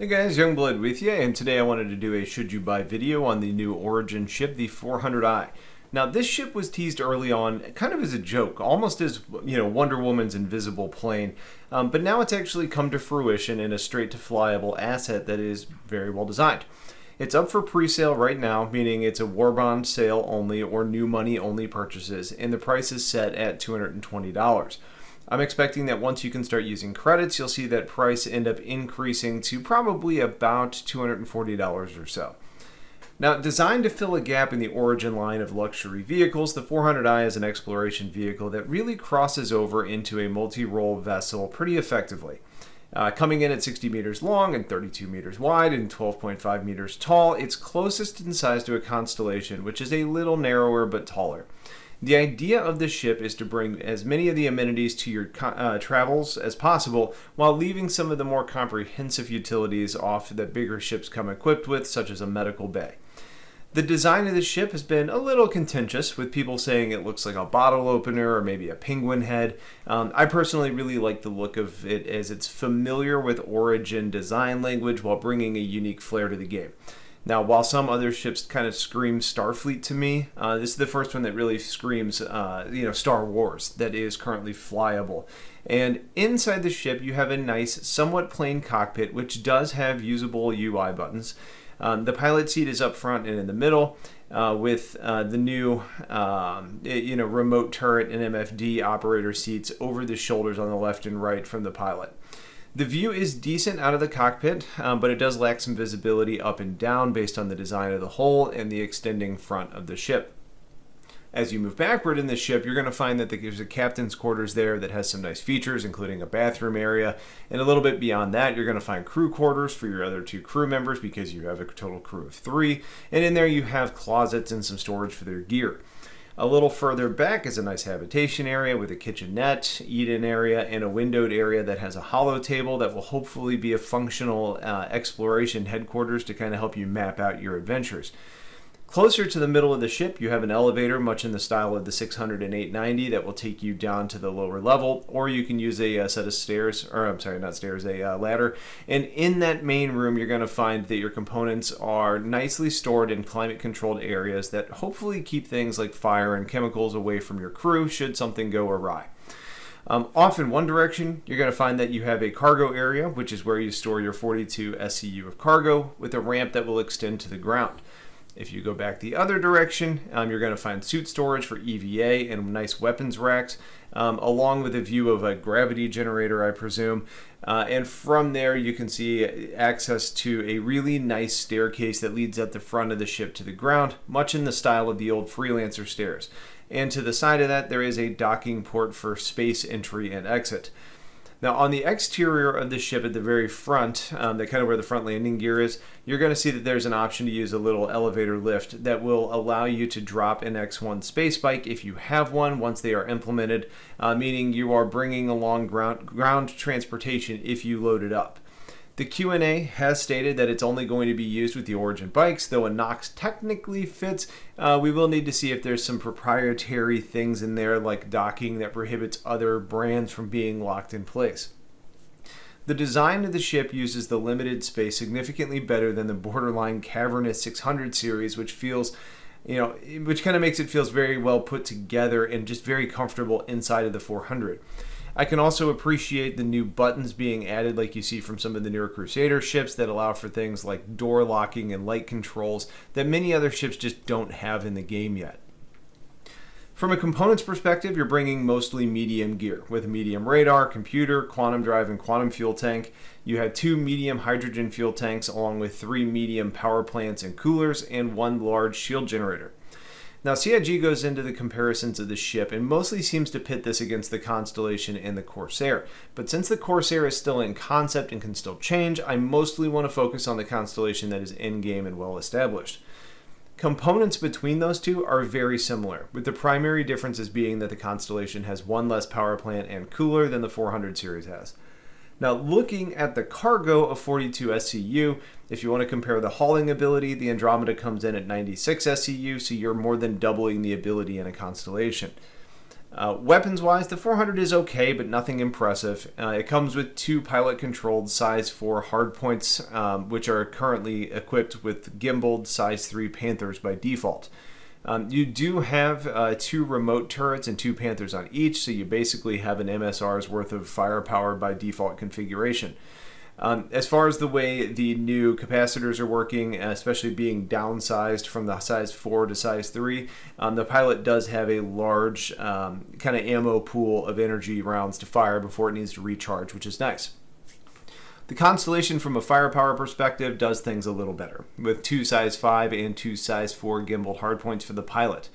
Hey guys, Youngblood with you, and today I wanted to do a should you buy video on the new Origin ship, the 400i. Now this ship was teased early on kind of as a joke, almost as Wonder Woman's invisible plane, but now it's actually come to fruition in a straight to flyable asset that is very well designed. It's up for pre-sale right now, meaning it's a war bond sale only or new money only purchases, and the price is set at $220. I'm expecting that once you can start using credits, you'll see that price end up increasing to probably about $240 or so. Now, designed to fill a gap in the Origin line of luxury vehicles, the 400i is an exploration vehicle that really crosses over into a multi-role vessel pretty effectively. Coming in at 60 meters long and 32 meters wide and 12.5 meters tall, it's closest in size to a Constellation, which is a little narrower but taller. The idea of the ship is to bring as many of the amenities to your travels as possible while leaving some of the more comprehensive utilities off that bigger ships come equipped with, such as a medical bay. The design of the ship has been a little contentious, with people saying it looks like a bottle opener or maybe a penguin head. I personally really like the look of it, as it's familiar with Origin design language while bringing a unique flair to the game. Now, while some other ships kind of scream Starfleet to me, this is the first one that really screams, Star Wars, that is currently flyable. And inside the ship, you have a nice, somewhat plain cockpit, which does have usable UI buttons. The pilot seat is up front and in the middle, with the new, remote turret and MFD operator seats over the shoulders on the left and right from the pilot. The view is decent out of the cockpit, but it does lack some visibility up and down based on the design of the hull and the extending front of the ship. As you move backward in the ship, you're going to find that there's a captain's quarters there that has some nice features, including a bathroom area. And a little bit beyond that, you're going to find crew quarters for your other two crew members because you have a total crew of 3. And in there you have closets and some storage for their gear. A little further back is a nice habitation area with a kitchenette, eat-in area, and a windowed area that has a hollow table that will hopefully be a functional exploration headquarters to kind of help you map out your adventures. Closer to the middle of the ship, you have an elevator, much in the style of the 600 and 890, that will take you down to the lower level, or you can use a set of stairs, or I'm sorry, not stairs, a ladder. And in that main room, you're going to find that your components are nicely stored in climate-controlled areas that hopefully keep things like fire and chemicals away from your crew should something go awry. Off in one direction, you're going to find that you have a cargo area, which is where you store your 42 SCU of cargo, with a ramp that will extend to the ground. If you go back the other direction, you're going to find suit storage for EVA and nice weapons racks, along with a view of a gravity generator, I presume. And from there, you can see access to a really nice staircase that leads up the front of the ship to the ground, much in the style of the old Freelancer stairs. And to the side of that, there is a docking port for space entry and exit. Now, on the exterior of the ship at the very front, that kind of where the front landing gear is, you're going to see that there's an option to use a little elevator lift that will allow you to drop an X1 space bike if you have one once they are implemented, meaning you are bringing along ground transportation if you load it up. The Q&A has stated that it's only going to be used with the Origin bikes, though a Nox technically fits. We will need to see if there's some proprietary things in there like docking that prohibits other brands from being locked in place. The design of the ship uses the limited space significantly better than the borderline cavernous 600 series, which feels, which kind of makes it feels very well put together and just very comfortable inside of the 400. I can also appreciate the new buttons being added like you see from some of the newer Crusader ships that allow for things like door locking and light controls that many other ships just don't have in the game yet. From a components perspective, you're bringing mostly medium gear with a medium radar, computer, quantum drive, and quantum fuel tank. You have 2 medium hydrogen fuel tanks along with 3 medium power plants and coolers and 1 large shield generator. Now, CIG goes into the comparisons of the ship and mostly seems to pit this against the Constellation and the Corsair. But since the Corsair is still in concept and can still change, I mostly want to focus on the Constellation that is in-game and well-established. Components between those two are very similar, with the primary differences being that the Constellation has 1 less power plant and cooler than the 400 series has. Now, looking at the cargo of 42 SCU, if you want to compare the hauling ability, the Andromeda comes in at 96 SCU, so you're more than doubling the ability in a Constellation. Weapons-wise, the 400 is okay, but nothing impressive. It comes with 2 pilot-controlled size 4 hardpoints, which are currently equipped with gimbaled size 3 Panthers by default. You do have 2 remote turrets and 2 Panthers on each, so you basically have an MSR's worth of firepower by default configuration. As far as the way the new capacitors are working, especially being downsized from the size 4 to size 3, the pilot does have a large kind of ammo pool of energy rounds to fire before it needs to recharge, which is nice. The Constellation from a firepower perspective does things a little better, with 2 size 5 and 2 size 4 gimbaled hardpoints for the pilot.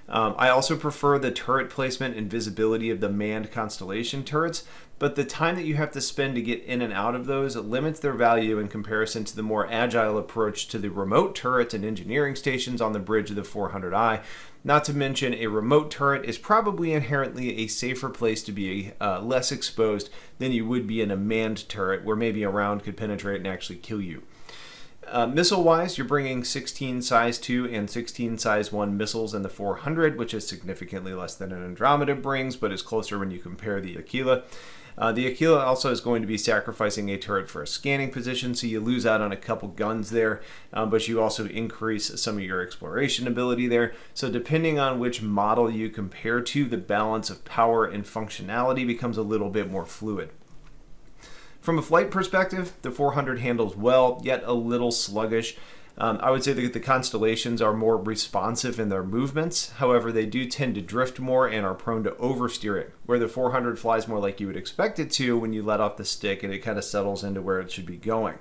I also prefer the turret placement and visibility of the manned Constellation turrets, but the time that you have to spend to get in and out of those limits their value in comparison to the more agile approach to the remote turrets and engineering stations on the bridge of the 400i. Not to mention, a remote turret is probably inherently a safer place to be less exposed than you would be in a manned turret, where maybe a round could penetrate and actually kill you. Missile-wise, you're bringing 16 size 2 and 16 size 1 missiles in the 400, which is significantly less than an Andromeda brings, but is closer when you compare the Aquila. The Aquila also is going to be sacrificing a turret for a scanning position, so you lose out on a couple guns there, but you also increase some of your exploration ability there. So depending on which model you compare to, the balance of power and functionality becomes a little bit more fluid. From a flight perspective, the 400 handles well, yet a little sluggish. I would say that the Constellations are more responsive in their movements. However, they do tend to drift more and are prone to oversteering, where the 400 flies more like you would expect it to when you let off the stick and it kind of settles into where it should be going.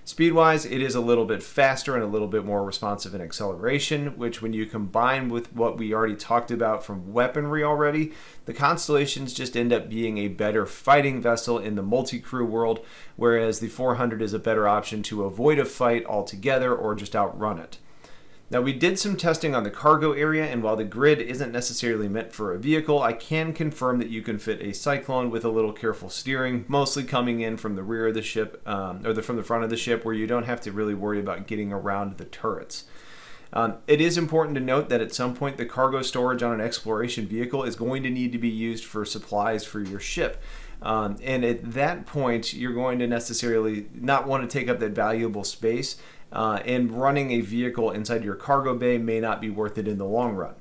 Speed-wise, it is a little bit faster and a little bit more responsive in acceleration, which when you combine with what we already talked about from weaponry already, the Constellations just end up being a better fighting vessel in the multi-crew world, whereas the 400 is a better option to avoid a fight altogether or just outrun it. Now, we did some testing on the cargo area, and while the grid isn't necessarily meant for a vehicle, I can confirm that you can fit a Cyclone with a little careful steering, mostly coming in from the rear of the ship, from the front of the ship, where you don't have to really worry about getting around the turrets. It is important to note that at some point the cargo storage on an exploration vehicle is going to need to be used for supplies for your ship. And at that point, you're going to necessarily not want to take up that valuable space, and running a vehicle inside your cargo bay may not be worth it in the long run.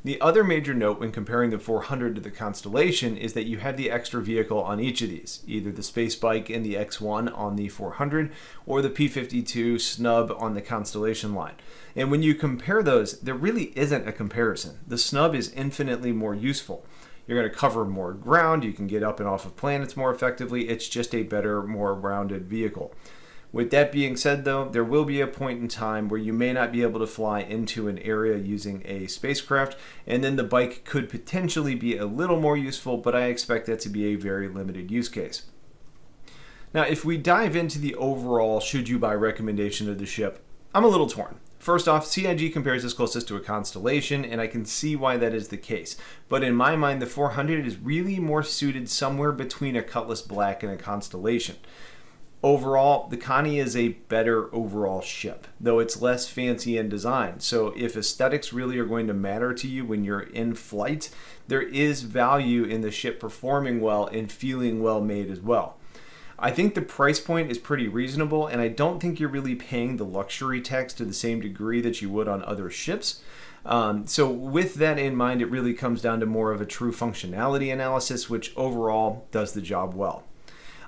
The other major note when comparing the 400 to the Constellation is that you have the extra vehicle on each of these, either the Space Bike and the X1 on the 400 or the P-52 snub on the Constellation line. And when you compare those, there really isn't a comparison. The snub is infinitely more useful. You're going to cover more ground, you can get up and off of planets more effectively, it's just a better, more rounded vehicle. With that being said, though, there will be a point in time where you may not be able to fly into an area using a spacecraft, and then the bike could potentially be a little more useful, but I expect that to be a very limited use case. Now, if we dive into the overall should you buy recommendation of the ship, I'm a little torn. First off, CIG compares this closest to a Constellation, and I can see why that is the case. But in my mind, the 400 is really more suited somewhere between a Cutlass Black and a Constellation. Overall, the Connie is a better overall ship, though it's less fancy in design. So if aesthetics really are going to matter to you when you're in flight, there is value in the ship performing well and feeling well made as well. I think the price point is pretty reasonable, and I don't think you're really paying the luxury tax to the same degree that you would on other ships. So with that in mind, it really comes down to more of a true functionality analysis, which overall does the job well.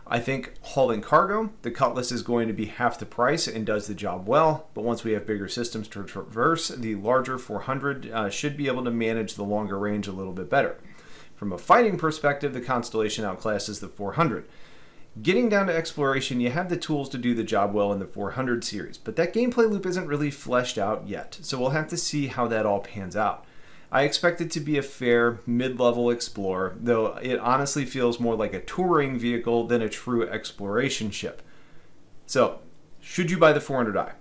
I think hauling cargo, the Cutlass is going to be half the price and does the job well, but once we have bigger systems to traverse, the larger 400 should be able to manage the longer range a little bit better. From a fighting perspective, the Constellation outclasses the 400. Getting down to exploration, you have the tools to do the job well in the 400 series, but that gameplay loop isn't really fleshed out yet, so we'll have to see how that all pans out. I expect it to be a fair mid-level explorer, though it honestly feels more like a touring vehicle than a true exploration ship. So, should you buy the 400i?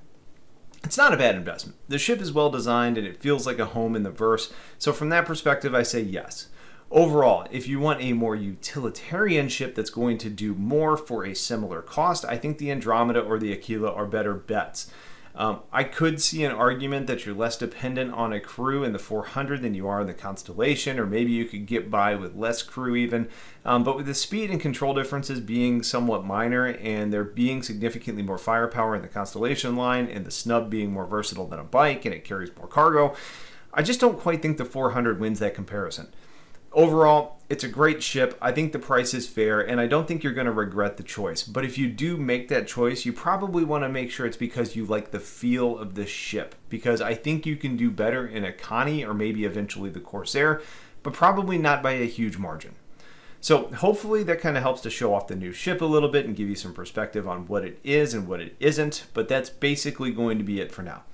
It's not a bad investment. The ship is well designed and it feels like a home in the verse, so from that perspective I say yes. Overall, if you want a more utilitarian ship that's going to do more for a similar cost, I think the Andromeda or the Aquila are better bets. I could see an argument that you're less dependent on a crew in the 400 than you are in the Constellation, or maybe you could get by with less crew even. But with the speed and control differences being somewhat minor, and there being significantly more firepower in the Constellation line, and the snub being more versatile than a bike and it carries more cargo, I just don't quite think the 400 wins that comparison. Overall, it's a great ship. I think the price is fair, and I don't think you're going to regret the choice. But if you do make that choice, you probably want to make sure it's because you like the feel of the ship. Because I think you can do better in a Connie or maybe eventually the Corsair, but probably not by a huge margin. So hopefully that kind of helps to show off the new ship a little bit and give you some perspective on what it is and what it isn't. But that's basically going to be it for now.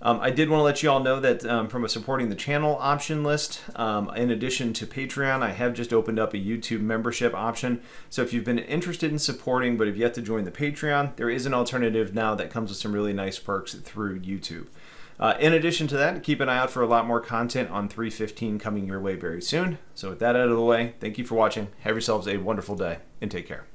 I did want to let you all know that from a supporting the channel option list, in addition to Patreon, I have just opened up a YouTube membership option. So if you've been interested in supporting but have yet to join the Patreon, there is an alternative now that comes with some really nice perks through YouTube. In addition to that, keep an eye out for a lot more content on 315 coming your way very soon. So with that out of the way, thank you for watching. Have yourselves a wonderful day and take care.